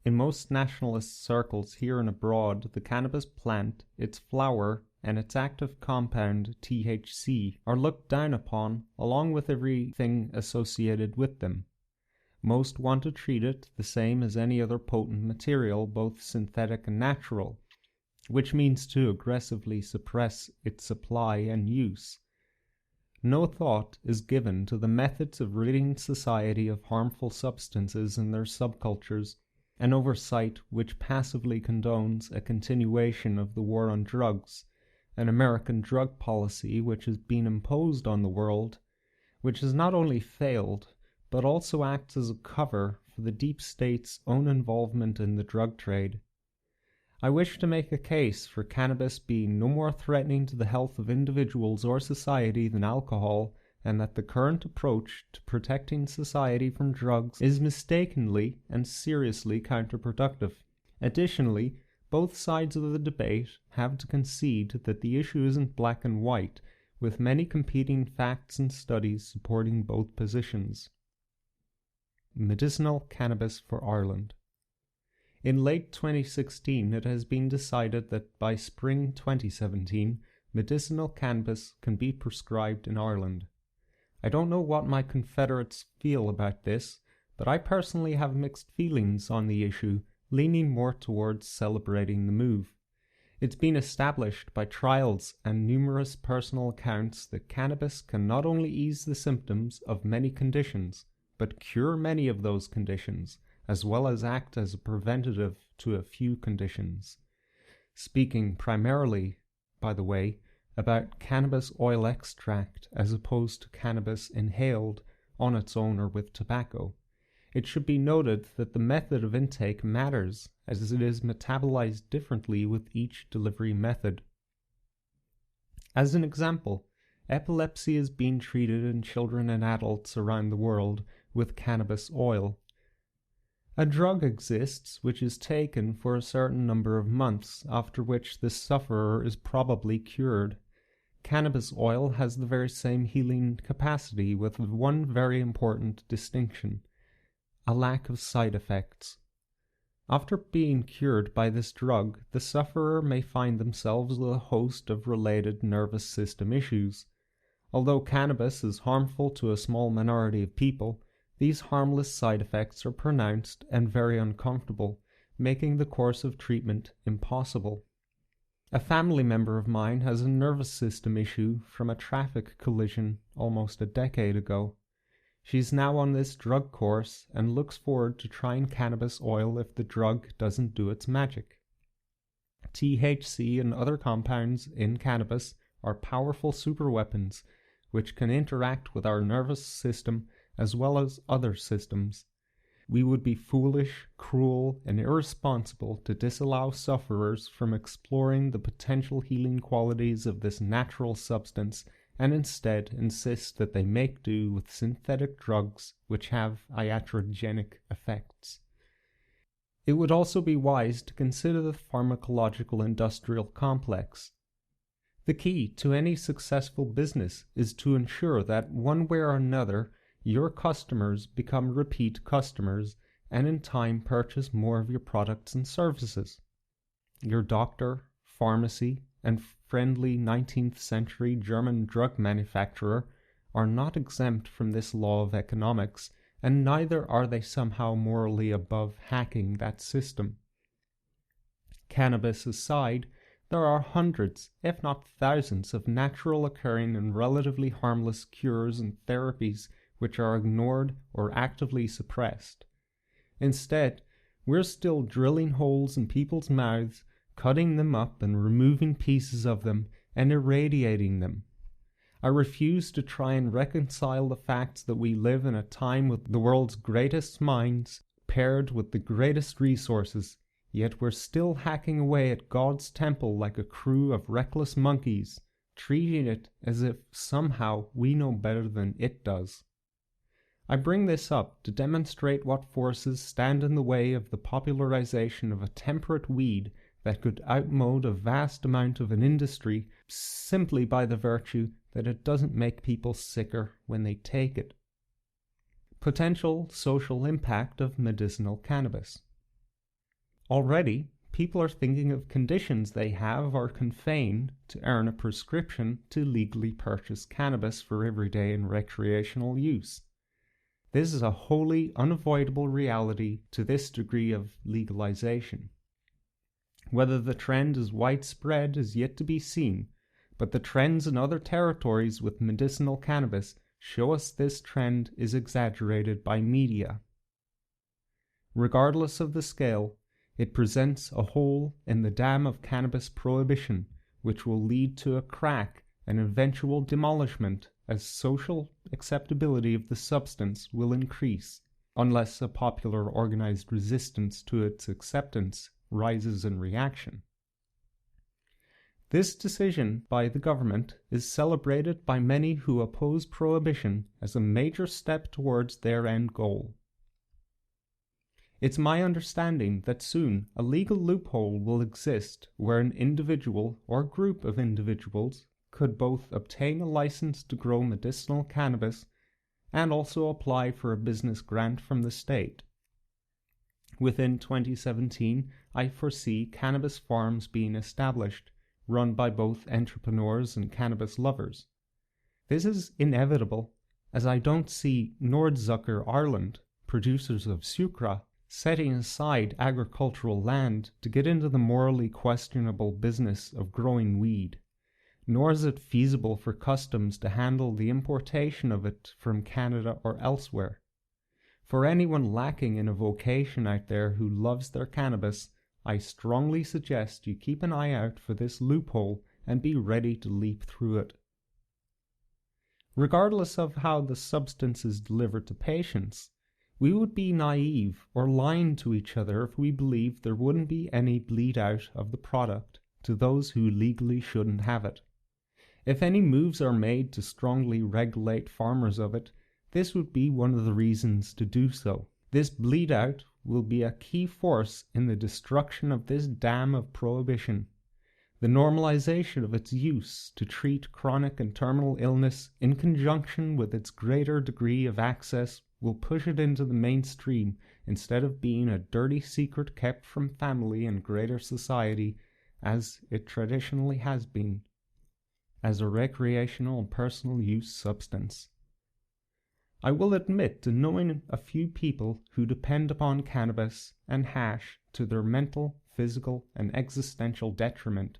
In most nationalist circles here and abroad, the cannabis plant, its flower, and its active compound THC are looked down upon, along with everything associated with them. Most want to treat it the same as any other potent material, both synthetic and natural, which means to aggressively suppress its supply and use. No thought is given to the methods of ridding society of harmful substances in their subcultures, an oversight which passively condones a continuation of the war on drugs, an American drug policy which has been imposed on the world, which has not only failed, but also acts as a cover for the deep state's own involvement in the drug trade. I wish to make a case for cannabis being no more threatening to the health of individuals or society than alcohol, and that the current approach to protecting society from drugs is mistakenly and seriously counterproductive. Additionally, both sides of the debate have to concede that the issue isn't black and white, with many competing facts and studies supporting both positions. Medicinal cannabis for Ireland. In late 2016, it has been decided that by spring 2017, medicinal cannabis can be prescribed in Ireland. I don't know what my Confederates feel about this, but I personally have mixed feelings on the issue, leaning more towards celebrating the move. It's been established by trials and numerous personal accounts that cannabis can not only ease the symptoms of many conditions, but cure many of those conditions, as well as act as a preventative to a few conditions. Speaking primarily, by the way, about cannabis oil extract as opposed to cannabis inhaled on its own or with tobacco, it should be noted that the method of intake matters, as it is metabolized differently with each delivery method. As an example, epilepsy is being treated in children and adults around the world with cannabis oil. A drug exists which is taken for a certain number of months, after which the sufferer is probably cured. Cannabis oil has the very same healing capacity, with one very important distinction: a lack of side effects. After being cured by this drug, the sufferer may find themselves with a host of related nervous system issues. Although cannabis is harmful to a small minority of people, these harmless side effects are pronounced and very uncomfortable, making the course of treatment impossible. A family member of mine has a nervous system issue from a traffic collision almost a decade ago. She's now on this drug course and looks forward to trying cannabis oil if the drug doesn't do its magic. THC and other compounds in cannabis are powerful superweapons which can interact with our nervous system as well as other systems. We would be foolish, cruel, and irresponsible to disallow sufferers from exploring the potential healing qualities of this natural substance and instead insist that they make do with synthetic drugs which have iatrogenic effects. It would also be wise to consider the pharmacological industrial complex. The key to any successful business is to ensure that one way or another your customers become repeat customers and in time purchase more of your products and services. Your doctor, pharmacy, and friendly 19th century German drug manufacturer are not exempt from this law of economics, and neither are they somehow morally above hacking that system. Cannabis aside, there are hundreds, if not thousands, of natural occurring and relatively harmless cures and therapies which are ignored or actively suppressed. Instead, we're still drilling holes in people's mouths, cutting them up and removing pieces of them and irradiating them. I refuse to try and reconcile the facts that we live in a time with the world's greatest minds paired with the greatest resources, yet we're still hacking away at God's temple like a crew of reckless monkeys, treating it as if somehow we know better than it does. I bring this up to demonstrate what forces stand in the way of the popularization of a temperate weed that could outmode a vast amount of an industry simply by the virtue that it doesn't make people sicker when they take it. Potential social impact of medicinal cannabis. Already, people are thinking of conditions they have or can feign to earn a prescription to legally purchase cannabis for everyday and recreational use. This is a wholly unavoidable reality to this degree of legalization. Whether the trend is widespread is yet to be seen, but the trends in other territories with medicinal cannabis show us this trend is exaggerated by media. Regardless of the scale, it presents a hole in the dam of cannabis prohibition, which will lead to a crack and eventual demolishment as social acceptability of the substance will increase, unless a popular organized resistance to its acceptance rises in reaction. This decision by the government is celebrated by many who oppose prohibition as a major step towards their end goal. It's my understanding that soon a legal loophole will exist where an individual or group of individuals could both obtain a license to grow medicinal cannabis and also apply for a business grant from the state. Within 2017, I foresee cannabis farms being established, run by both entrepreneurs and cannabis lovers. This is inevitable, as I don't see Noordzucker Ireland, producers of sucra, setting aside agricultural land to get into the morally questionable business of growing weed, nor is it feasible for customs to handle the importation of it from Canada or elsewhere. For anyone lacking in a vocation out there who loves their cannabis, I strongly suggest you keep an eye out for this loophole and be ready to leap through it. Regardless of how the substance is delivered to patients, we would be naive or lying to each other if we believed there wouldn't be any bleed out of the product to those who legally shouldn't have it. If any moves are made to strongly regulate farmers of it, this would be one of the reasons to do so. This bleed out will be a key force in the destruction of this dam of prohibition. The normalization of its use to treat chronic and terminal illness in conjunction with its greater degree of access will push it into the mainstream instead of being a dirty secret kept from family and greater society as it traditionally has been, as a recreational and personal use substance. I will admit to knowing a few people who depend upon cannabis and hash to their mental, physical, and existential detriment.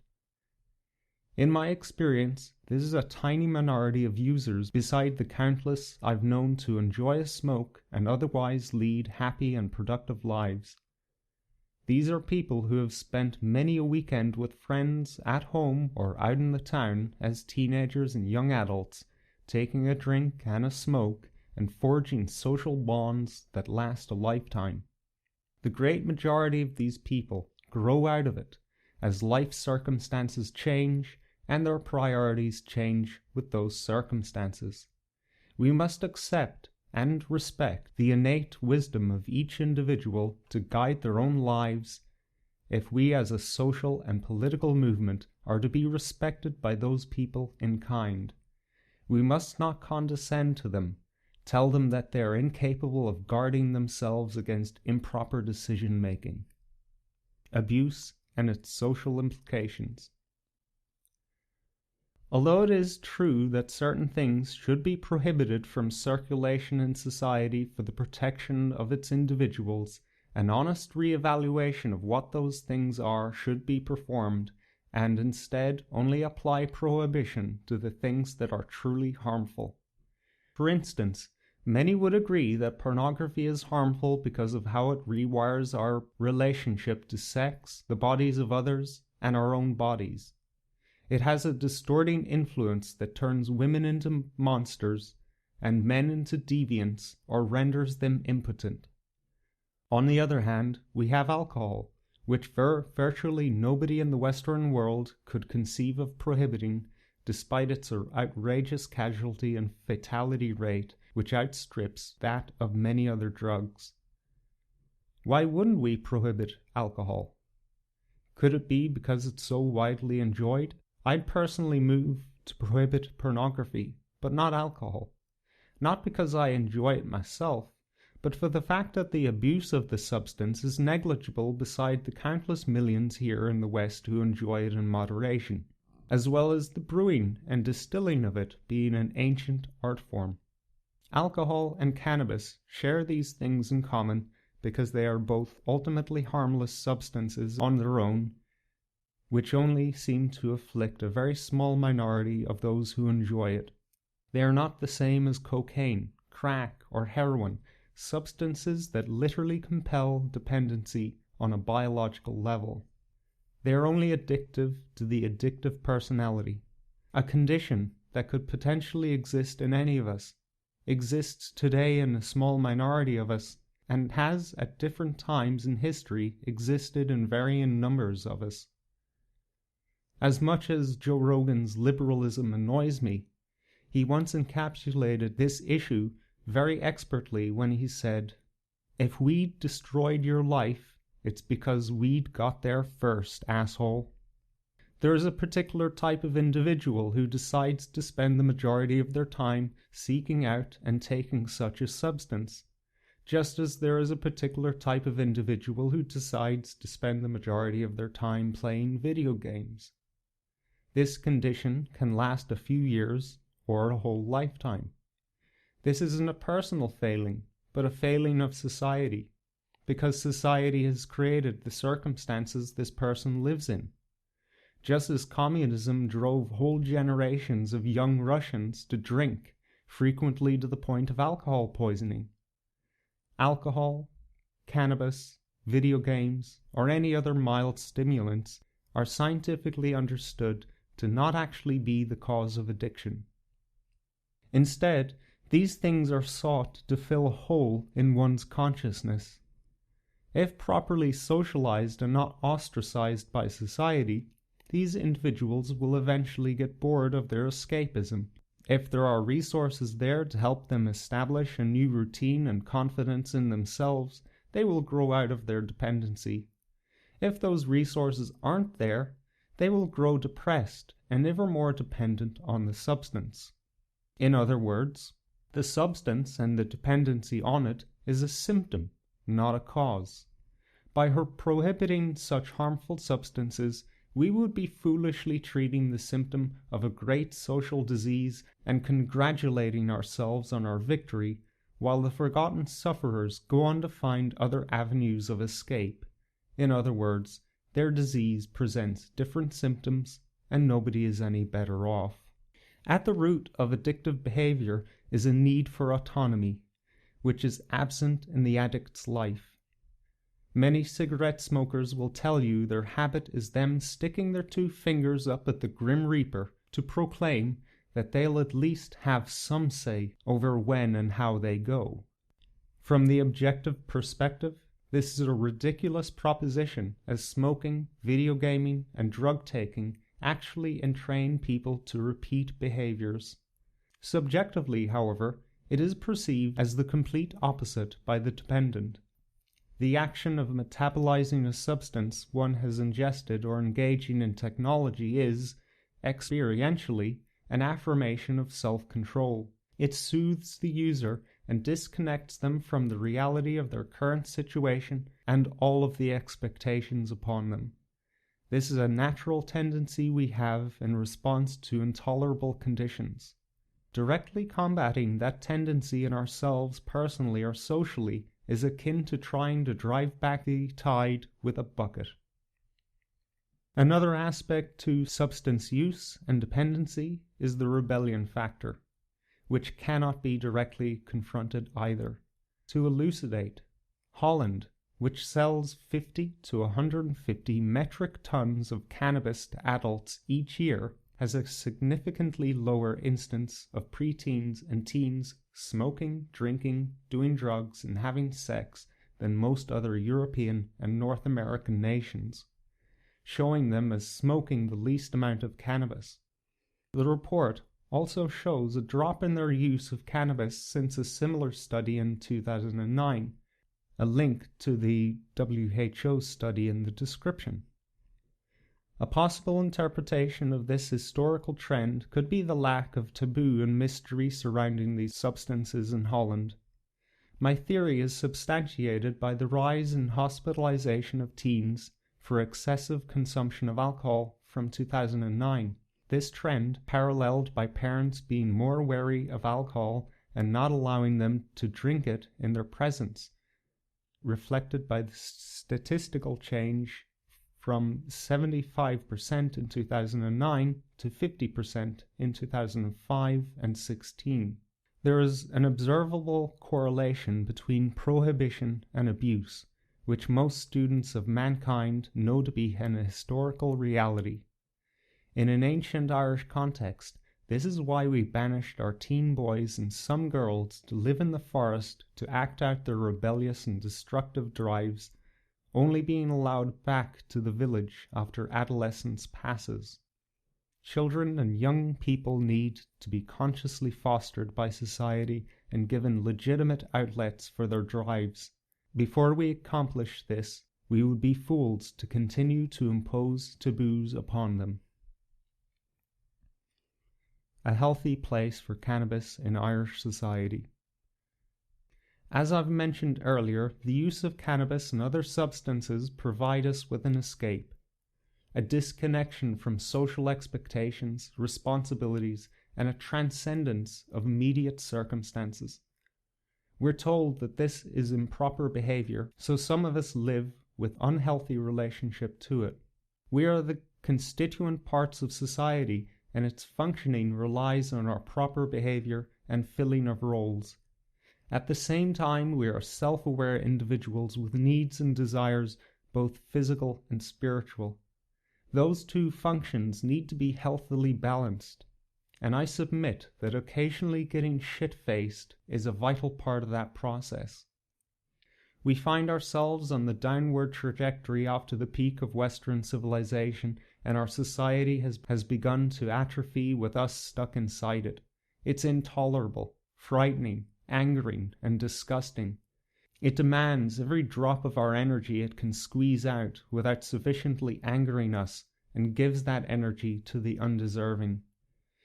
In my experience, this is a tiny minority of users beside the countless I've known to enjoy a smoke and otherwise lead happy and productive lives. These are people who have spent many a weekend with friends at home or out in the town as teenagers and young adults, taking a drink and a smoke and forging social bonds that last a lifetime. The great majority of these people grow out of it as life circumstances change and their priorities change with those circumstances. We must accept and respect the innate wisdom of each individual to guide their own lives if we as a social and political movement are to be respected by those people in kind. We must not condescend to them, tell them that they are incapable of guarding themselves against improper decision-making, abuse, and its social implications. Although it is true that certain things should be prohibited from circulation in society for the protection of its individuals, an honest re-evaluation of what those things are should be performed, and instead only apply prohibition to the things that are truly harmful. For instance, many would agree that pornography is harmful because of how it rewires our relationship to sex, the bodies of others, and our own bodies. It has a distorting influence that turns women into monsters and men into deviants or renders them impotent. On the other hand, we have alcohol, which virtually nobody in the Western world could conceive of prohibiting, despite its outrageous casualty and fatality rate, which outstrips that of many other drugs. Why wouldn't we prohibit alcohol? Could it be because it's so widely enjoyed? I'd personally move to prohibit pornography, but not alcohol. Not because I enjoy it myself, but for the fact that the abuse of the substance is negligible beside the countless millions here in the West who enjoy it in moderation, as well as the brewing and distilling of it being an ancient art form. Alcohol and cannabis share these things in common because they are both ultimately harmless substances on their own, which only seem to afflict a very small minority of those who enjoy it. They are not the same as cocaine, crack, or heroin, substances that literally compel dependency on a biological level. They are only addictive to the addictive personality, a condition that could potentially exist in any of us, exists today in a small minority of us, and has at different times in history existed in varying numbers of us. As much as Joe Rogan's liberalism annoys me, he once encapsulated this issue very expertly when he said, "If weed destroyed your life, it's because weed got there first, asshole." There is a particular type of individual who decides to spend the majority of their time seeking out and taking such a substance, just as there is a particular type of individual who decides to spend the majority of their time playing video games. This condition can last a few years or a whole lifetime. This isn't a personal failing, but a failing of society, because society has created the circumstances this person lives in. Just as communism drove whole generations of young Russians to drink, frequently to the point of alcohol poisoning. Alcohol, cannabis, video games, or any other mild stimulants are scientifically understood to not actually be the cause of addiction. Instead, these things are sought to fill a hole in one's consciousness. If properly socialized and not ostracized by society, these individuals will eventually get bored of their escapism. If there are resources there to help them establish a new routine and confidence in themselves, they will grow out of their dependency. If those resources aren't there, they will grow depressed and ever more dependent on the substance. In other words, the substance and the dependency on it is a symptom, not a cause. By her prohibiting such harmful substances, we would be foolishly treating the symptom of a great social disease and congratulating ourselves on our victory, while the forgotten sufferers go on to find other avenues of escape. In other words, their disease presents different symptoms, and nobody is any better off. At the root of addictive behavior is a need for autonomy, which is absent in the addict's life. Many cigarette smokers will tell you their habit is them sticking their 2 fingers up at the Grim Reaper to proclaim that they'll at least have some say over when and how they go. From the objective perspective, this is a ridiculous proposition, as smoking, video gaming, and drug taking actually entrain people to repeat behaviors. Subjectively, however, it is perceived as the complete opposite by the dependent. The action of metabolizing a substance one has ingested or engaging in technology is, experientially, an affirmation of self-control. It soothes the user and disconnects them from the reality of their current situation and all of the expectations upon them. This is a natural tendency we have in response to intolerable conditions. Directly combating that tendency in ourselves personally or socially is akin to trying to drive back the tide with a bucket. Another aspect to substance use and dependency is the rebellion factor, which cannot be directly confronted either. To elucidate, Holland, which sells 50 to 150 metric tons of cannabis to adults each year, has a significantly lower instance of preteens and teens smoking, drinking, doing drugs, and having sex than most other European and North American nations, showing them as smoking the least amount of cannabis. The report also shows a drop in their use of cannabis since a similar study in 2009, a link to the WHO study in the description. A possible interpretation of this historical trend could be the lack of taboo and mystery surrounding these substances in Holland. My theory is substantiated by the rise in hospitalization of teens for excessive consumption of alcohol from 2009. This trend, paralleled by parents being more wary of alcohol and not allowing them to drink it in their presence, reflected by the statistical change from 75% in 2009 to 50% in 2005 and 16. There is an observable correlation between prohibition and abuse, which most students of mankind know to be an historical reality. In an ancient Irish context, this is why we banished our teen boys and some girls to live in the forest to act out their rebellious and destructive drives, only being allowed back to the village after adolescence passes. Children and young people need to be consciously fostered by society and given legitimate outlets for their drives. Before we accomplish this, we would be fools to continue to impose taboos upon them. A healthy place for cannabis in Irish society. As I've mentioned earlier, the use of cannabis and other substances provide us with an escape, a disconnection from social expectations, responsibilities, and a transcendence of immediate circumstances. We're told that this is improper behavior, so some of us live with unhealthy relationship to it. We are the constituent parts of society, and its functioning relies on our proper behavior and filling of roles. At the same time, we are self-aware individuals with needs and desires, both physical and spiritual. Those two functions need to be healthily balanced, and I submit that occasionally getting shit-faced is a vital part of that process. We find ourselves on the downward trajectory after the peak of Western civilization, and our society has begun to atrophy with us stuck inside it. It's intolerable, frightening, angering, and disgusting. It demands every drop of our energy it can squeeze out without sufficiently angering us, and gives that energy to the undeserving.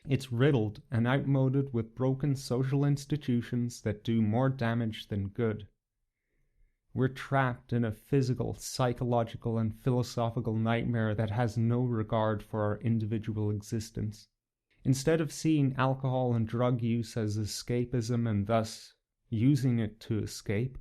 It's riddled and outmoded with broken social institutions that do more damage than good. We're trapped in a physical, psychological, and philosophical nightmare that has no regard for our individual existence. Instead of seeing alcohol and drug use as escapism and thus using it to escape,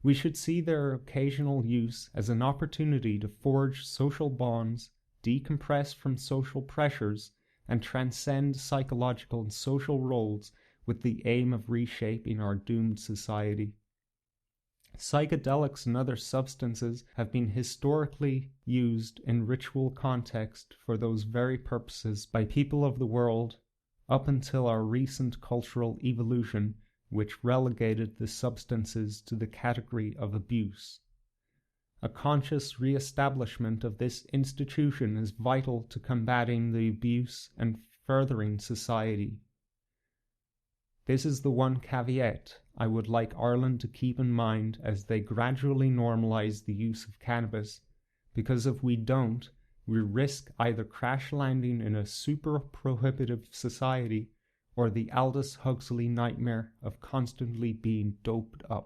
we should see their occasional use as an opportunity to forge social bonds, decompress from social pressures, and transcend psychological and social roles with the aim of reshaping our doomed society. Psychedelics and other substances have been historically used in ritual context for those very purposes by people of the world up until our recent cultural evolution, which relegated the substances to the category of abuse. A conscious re-establishment of this institution is vital to combating the abuse and furthering society. This is the one caveat I would like Ireland to keep in mind as they gradually normalise the use of cannabis, because if we don't, we risk either crash landing in a super prohibitive society or the Aldous Huxley nightmare of constantly being doped up.